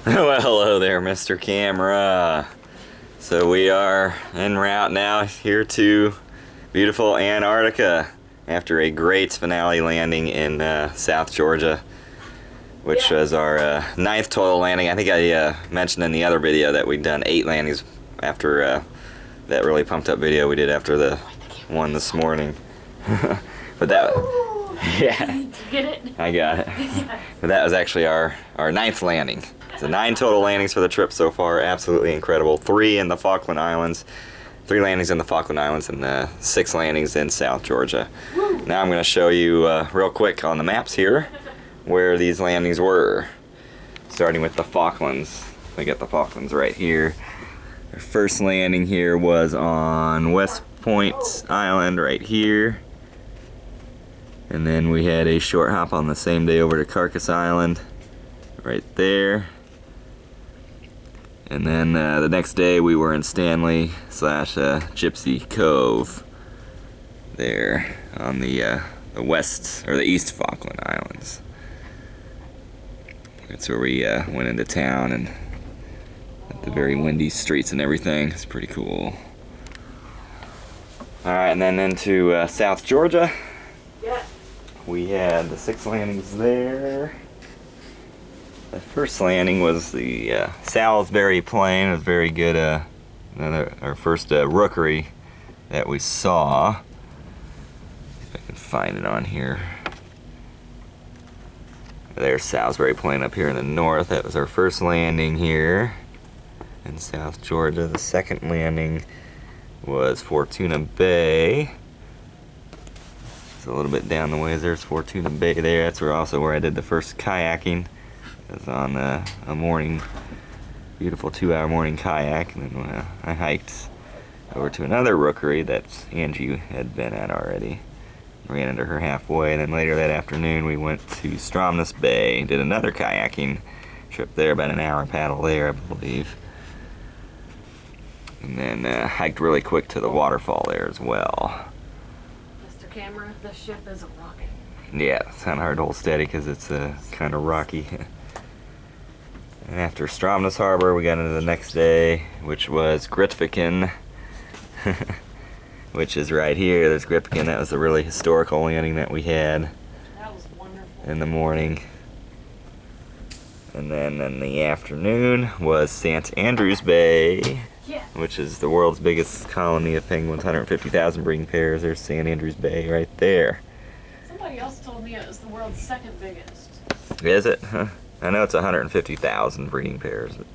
Well, hello there, Mr. Camera. So we are en route now here to beautiful Antarctica after a great finale landing in South Georgia, which was our ninth total landing. I think I mentioned in the other video that we'd done 8 landings after that really pumped up video we did after the one this morning. But that, yeah, Did you get it? I got it. But that was actually our 9th landing. So 9 total landings for the trip so far. Absolutely incredible. 3 in the Falkland Islands, 3 landings in the Falkland Islands, and 6 landings in South Georgia. Woo. Now I'm going to show you real quick on the maps here where these landings were. Starting with the Falklands. We got the Falklands right here. Our first landing here was on West Point Island right here. And then we had a short hop on the same day over to Carcass Island right there. And then the next day we were in Stanley / Gypsy Cove there on the west or the East Falkland Islands. That's where we went into town and at the very windy streets and everything. It's pretty cool. Alright, and then into South Georgia. Yeah. We had the 6 landings there. The first landing was the Salisbury Plain. It was very good. Our first rookery that we saw. If I can find it on here. There's Salisbury Plain up here in the north. That was our first landing here in South Georgia. The second landing was Fortuna Bay. It's a little bit down the way. There's Fortuna Bay there. That's where I did the first kayaking. It was on a morning, beautiful 2-hour morning kayak, and then I hiked over to another rookery that Angie had been at already. Ran into her halfway, and then later that afternoon we went to Stromness Bay, did another kayaking trip there, about an hour paddle there, I believe. And then hiked really quick to the waterfall there as well. Mr. Camera, the ship isn't rocking. Yeah, it's kind of hard to hold steady because it's kind of rocky. And after Stromness Harbor, we got into the next day, which was Grytviken, which is right here. There's Grytviken. That was a really historical landing that we had. That was wonderful. In the morning. And then in the afternoon was St. Andrews Bay, Yeah. which is the world's biggest colony of penguins, 150,000 breeding pairs. There's St. Andrews Bay right there. Somebody else told me it was the world's 2nd biggest. Is it? Huh? I know it's 150,000 breeding pairs. But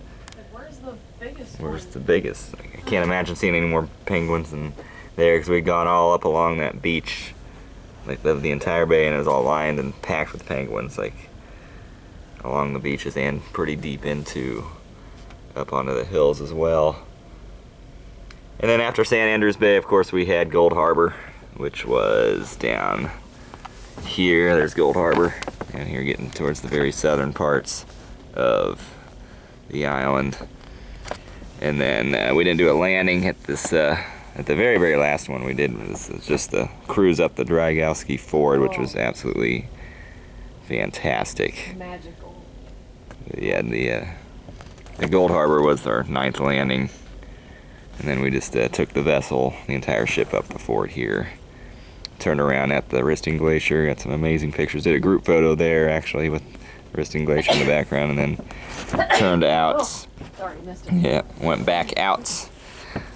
Where's the biggest where's one? the biggest? I can't imagine seeing any more penguins than there, because we'd gone all up along that beach, like the entire bay, and it was all lined and packed with penguins, like along the beaches and pretty deep into up onto the hills as well. And then after St. Andrews Bay, of course, we had Gold Harbor, which was down here. There's Gold Harbor, and here getting towards the very southern parts of the island. And then we didn't do a landing at this at the very, very last one we did. This is just the cruise up the Drygowski Ford, which was absolutely fantastic. Magical. Yeah, the Gold Harbor was our 9th landing, and then we just took the vessel, the entire ship up the fort here. Turned around at the Risting Glacier, got some amazing pictures. Did a group photo there actually with Risting Glacier in the background, and then turned out. Oh, sorry, missed it. Yeah, went back out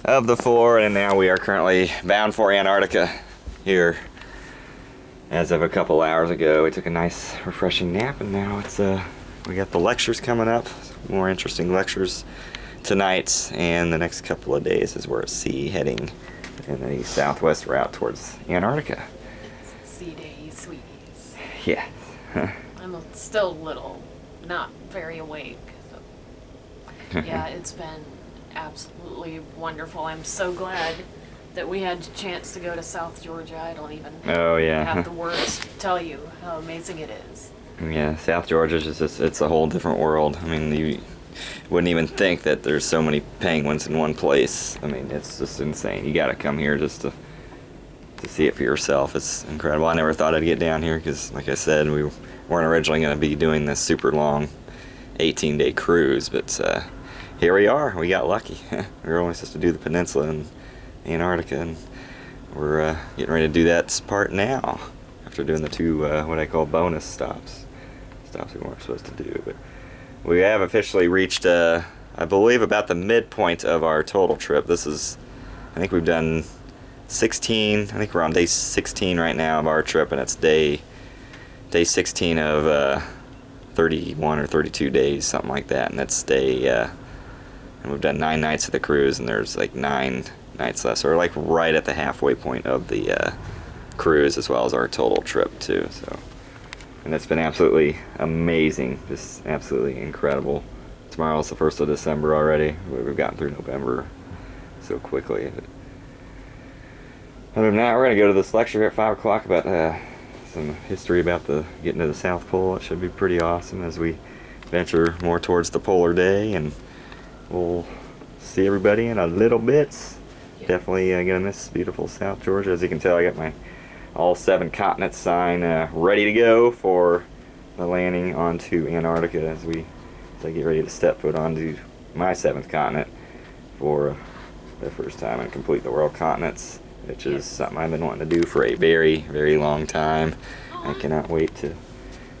of the fort, and now we are currently bound for Antarctica here. As of a couple hours ago, we took a nice refreshing nap, and now it's we got the lectures coming up. More interesting lectures tonight and the next couple of days as we're at sea heading in the southwest route towards Antarctica. Sea days, sweeties. Yeah. I'm still little, not very awake. So. Yeah, it's been absolutely wonderful. I'm so glad that we had a chance to go to South Georgia. I don't even have the words to tell you how amazing it is. Yeah, South Georgia is just, it's a whole different world. I mean, you wouldn't even think that there's so many penguins in one place. I mean, it's just insane. You gotta come here just to see it for yourself. It's incredible. I never thought I'd get down here because, like I said, we weren't originally going to be doing this super long 18-day cruise, but here we are. We got lucky. We were only supposed to do the peninsula and Antarctica, and we're getting ready to do that part now after doing the two what I call bonus stops we weren't supposed to do. But we have officially reached I believe about the midpoint of our total trip. This is, I think we've done 16, I think we're on day 16 right now of our trip, and it's day 16 of 31 or 32 days, something like that, and that's and we've done 9 nights of the cruise, and there's like 9 nights left, so we're like right at the halfway point of the cruise, as well as our total trip too. So, and it's been absolutely amazing, just absolutely incredible. Tomorrow's the 1st of December already. We've gotten through November so quickly. But other than that, we're going to go to this lecture here at 5 o'clock about some history about getting to the South Pole. It should be pretty awesome as we venture more towards the polar day, and we'll see everybody in a little bit. Yeah. Definitely going to miss beautiful South Georgia. As you can tell, I got my all 7 continents sign ready to go for the landing onto Antarctica as I get ready to step foot onto my 7th continent for the first time and complete the world continents, which is something I've been wanting to do for a very, very long time. I cannot wait to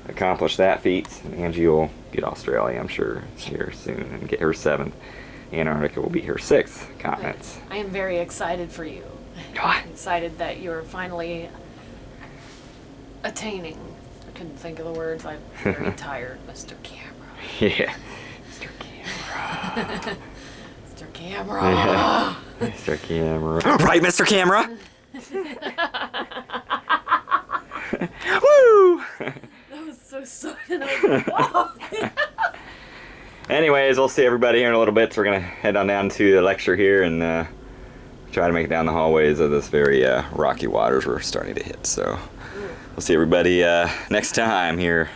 accomplish that feat. And Angie will get Australia, I'm sure, here soon, and get her 7th. Antarctica will be her 6th continent. I am very excited for you. I'm excited that you're finally attaining. I couldn't think of the words. I'm very tired, Mr. Camera. Yeah, Mr. Camera. Mr. Camera. Yeah. Mr. Camera. Right, Mr. Camera. Woo! That was so sudden. Whoa. Anyways, we'll see everybody here in a little bit. So we're gonna head on down to the lecture here and try to make it down the hallways of this very rocky waters we're starting to hit. So we'll see everybody next time here.